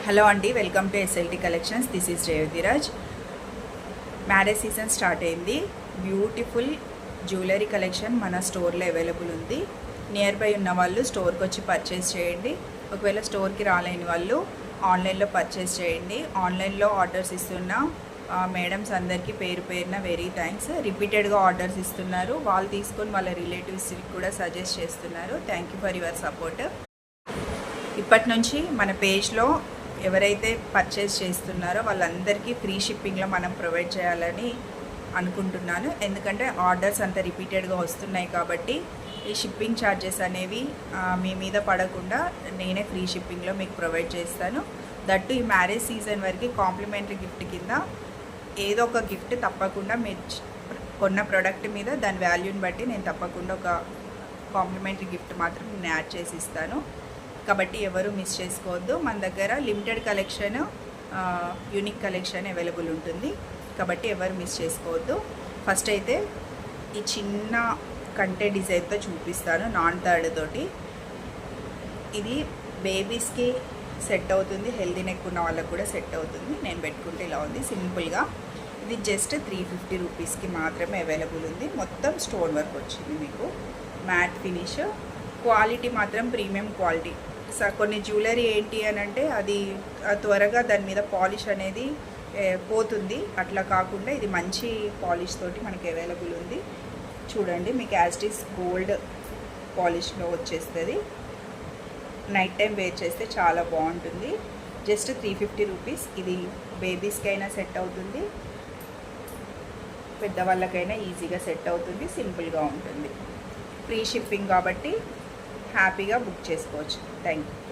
Hello అండి, welcome to SLT collections. This is Revathiraj. Marriage season start అయింది. Beautiful jewellery collection మన స్టోర్లో available ఉంది. నియర్ బై ఉన్న వాళ్ళు స్టోర్కి వచ్చి పర్చేస్ చేయండి. ఒకవేళ స్టోర్కి రాలేని వాళ్ళు ఆన్లైన్లో పర్చేస్ చేయండి. ఆన్లైన్లో ఆర్డర్స్ ఇస్తున్న మేడమ్స్ అందరికీ పేరు పేరున వెరీ థ్యాంక్స్. రిపీటెడ్గా ఆర్డర్స్ ఇస్తున్నారు. వాళ్ళు తీసుకొని వాళ్ళ రిలేటివ్స్కి కూడా సజెస్ట్ చేస్తున్నారు. Thank you for your support. ఇప్పటి నుంచి మన పేజ్లో ఎవరైతే పర్చేస్ చేస్తున్నారో వాళ్ళందరికీ ఫ్రీ షిప్పింగ్లో మనం ప్రొవైడ్ చేయాలని అనుకుంటున్నాను. ఎందుకంటే ఆర్డర్స్ అంత రిపీటెడ్గా వస్తున్నాయి కాబట్టి ఈ షిప్పింగ్ ఛార్జెస్ అనేవి మీ మీద పడకుండా నేనే ఫ్రీ షిప్పింగ్లో మీకు ప్రొవైడ్ చేస్తాను. దట్టు ఈ మ్యారేజ్ సీజన్ వరకు కాంప్లిమెంటరీ గిఫ్ట్ కింద ఏదో ఒక గిఫ్ట్ తప్పకుండా మీరు కొన్న ప్రోడక్ట్ మీద దాని వాల్యూని బట్టి నేను తప్పకుండా ఒక కాంప్లిమెంటరీ గిఫ్ట్ మాత్రం నేను యాడ్ చేసి ఇస్తాను. కాబట్టి ఎవరు మిస్ చేసుకోవద్దు. మన దగ్గర limited collection, unique collection available ఉంటుంది. కాబట్టి ఎవరు మిస్ చేసుకోవద్దు. ఫస్ట్ అయితే ఈ చిన్న కంటే డిజైన్తో చూపిస్తాను. నాన్ థర్డ్ తోటి ఇది బేబీస్కి సెట్ అవుతుంది. హెల్దీ నెక్ ఉన్న వాళ్ళకు కూడా సెట్ అవుతుంది. నేను పెట్టుకుంటే ఇలా ఉంది సింపుల్గా. ఇది జస్ట్ 350 రూపీస్కి మాత్రమే అవైలబుల్ ఉంది. మొత్తం స్టోన్ వర్క్ వచ్చింది మీకు. మ్యాట్ ఫినిష్, క్వాలిటీ మాత్రం ప్రీమియం క్వాలిటీ. కొన్ని జ్యువెలరీ ఏంటి అని అంటే అది త్వరగా దాని మీద పాలిష్ అనేది పోతుంది. అట్లా కాకుండా ఇది మంచి పాలిష్ తోటి మనకి అవైలబుల్ ఉంది. చూడండి, మీకు యాస్టిస్ గోల్డ్ పాలిష్లో వచ్చేస్తుంది. నైట్ టైం వేర్ చేస్తే చాలా బాగుంటుంది. Just 350 rupees. ఇది బేబీస్కైనా సెట్ అవుతుంది, పెద్దవాళ్ళకైనా ఈజీగా సెట్ అవుతుంది. సింపుల్గా ఉంటుంది. ఫ్రీ షిప్పింగ్ కాబట్టి హ్యాపీగా బుక్ చేసుకోవచ్చు. Thank you.